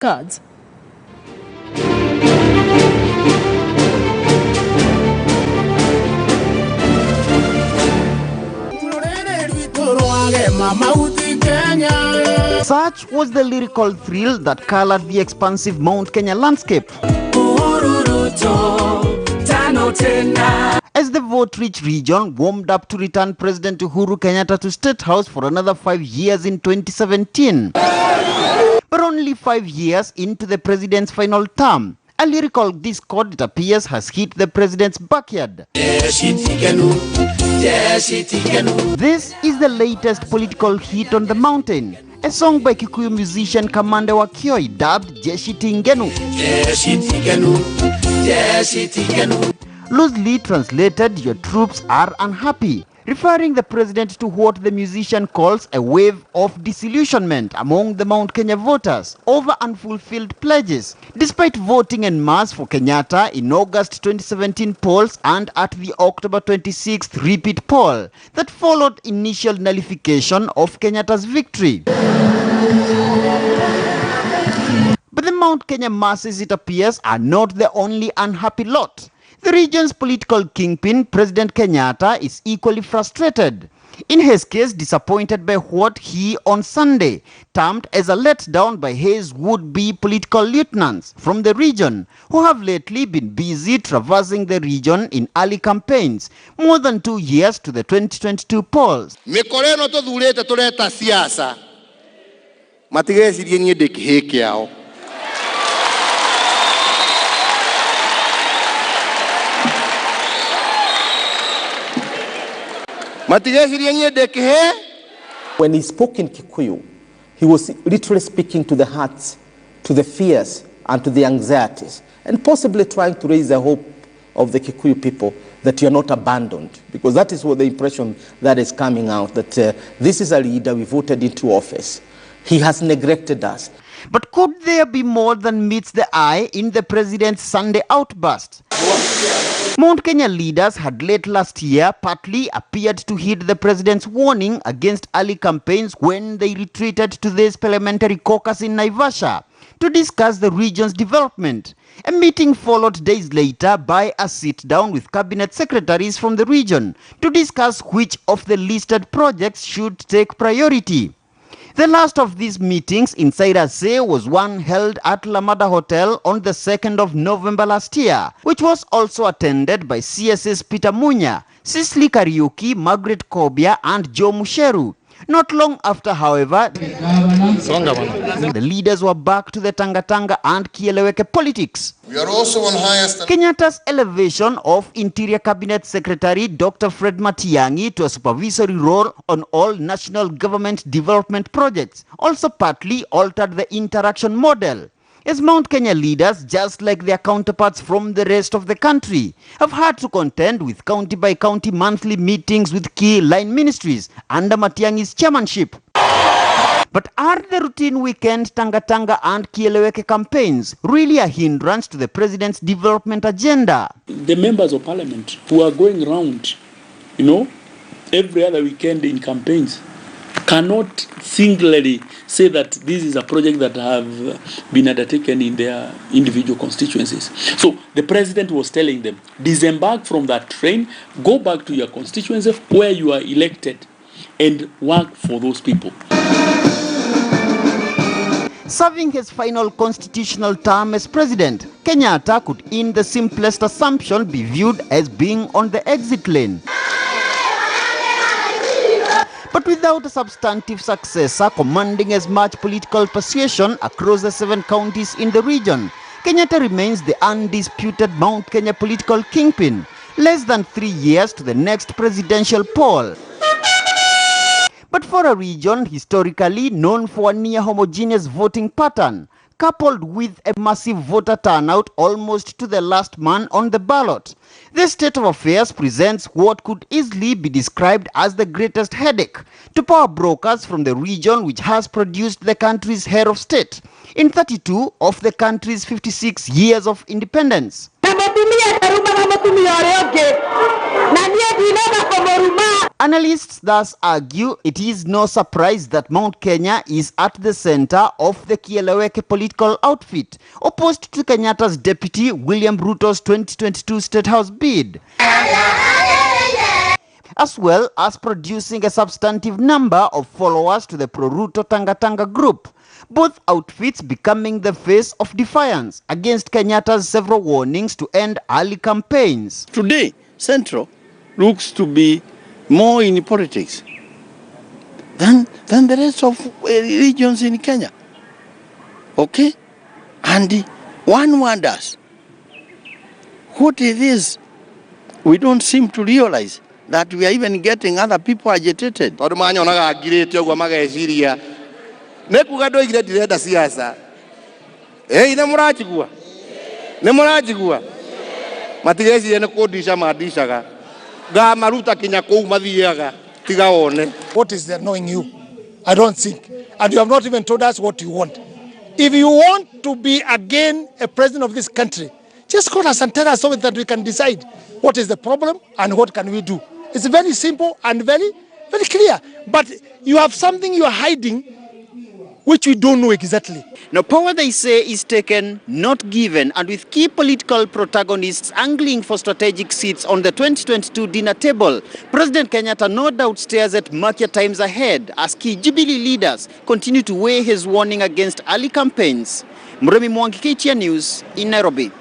cards. Such was the lyrical thrill that colored the expansive Mount Kenya landscape. As the vote-rich region warmed up to return President Uhuru Kenyatta to State House for another 5 years in 2017. But only 5 years into the president's final term, a lyrical discord, it appears, has hit the president's backyard. This is the latest political hit on the mountain, a song by Kikuyu musician Kamande Wakioi dubbed Jeshi Tingenu. Loosely translated, your troops are unhappy, referring the president to what the musician calls a wave of disillusionment among the Mount Kenya voters over unfulfilled pledges, despite voting en masse for Kenyatta in August 2017 polls and at the October 26th repeat poll that followed initial nullification of Kenyatta's victory. But the Mount Kenya masses, it appears, are not the only unhappy lot. The region's political kingpin, President Kenyatta, is equally frustrated. In his case, disappointed by what he on Sunday termed as a letdown by his would-be political lieutenants from the region, who have lately been busy traversing the region in early campaigns, more than 2 years to the 2022 polls. Mikoreno to dhurete tureta siasa. Matigecirie nie ndikihe kiao. When he spoke in Kikuyu, he was literally speaking to the hearts, to the fears, and to the anxieties, and possibly trying to raise the hope of the Kikuyu people that you are not abandoned, because that is what the impression that is coming out, that this is a leader we voted into office. He has neglected us. But could there be more than meets the eye in the president's Sunday outburst? Mount Kenya leaders had late last year partly appeared to heed the president's warning against early campaigns when they retreated to this parliamentary caucus in Naivasha to discuss the region's development. A meeting followed days later by a sit-down with cabinet secretaries from the region to discuss which of the listed projects should take priority. The last of these meetings, insiders say, was one held at Lamada Hotel on the 2nd of November last year, which was also attended by CSS Peter Munya, Cicely Kariuki, Margaret Kobia, and Joe Musheru. Not long after, however, the leaders were back to the Tanga and Kieleweke politics. We are also on highest. Kenyatta's elevation of Interior Cabinet Secretary Dr. Fred Matiang'i to a supervisory role on all national government development projects also partly altered the interaction model, as Mount Kenya leaders, just like their counterparts from the rest of the country, have had to contend with county-by-county monthly meetings with key line ministries under Matiang'i's chairmanship. But are the routine weekend Tanga and Kieleweke campaigns really a hindrance to the president's development agenda? The members of parliament who are going around, every other weekend in campaigns, cannot singularly say that this is a project that have been undertaken in their individual constituencies. So the president was telling them, disembark from that train, go back to your constituency where you are elected and work for those people. Serving his final constitutional term as president, Kenyatta could, in the simplest assumption, be viewed as being on the exit lane. But without a substantive successor commanding as much political persuasion across the 7 counties in the region, Kenyatta remains the undisputed Mount Kenya political kingpin, less than 3 years to the next presidential poll. But for a region historically known for a near homogeneous voting pattern, coupled with a massive voter turnout almost to the last man on the ballot, this state of affairs presents what could easily be described as the greatest headache to power brokers from the region which has produced the country's head of state in 32 of the country's 56 years of independence. Analysts thus argue it is no surprise that Mount Kenya is at the center of the Kieleweke political outfit, opposed to Kenyatta's deputy William Ruto's 2022 State House bid, as well as producing a substantive number of followers to the pro-Ruto Tanga Tanga group, both outfits becoming the face of defiance against Kenyatta's several warnings to end early campaigns. Today, Central looks to be more in politics than the rest of regions in Kenya. Okay? And one wonders what it is. We don't seem to realize that we are even getting other people agitated. What is annoying you? I don't think. And you have not even told us what you want. If you want to be again a president of this country, just call us and tell us so that we can decide what is the problem and what can we do. It's very simple and very, very clear. But you have something you are hiding which we don't know exactly. Now, power, they say, is taken, not given, and with key political protagonists angling for strategic seats on the 2022 dinner table, President Kenyatta no doubt stares at murkier times ahead as key Jubilee leaders continue to weigh his warning against early campaigns. Muremi Mwangi, KTN News in Nairobi.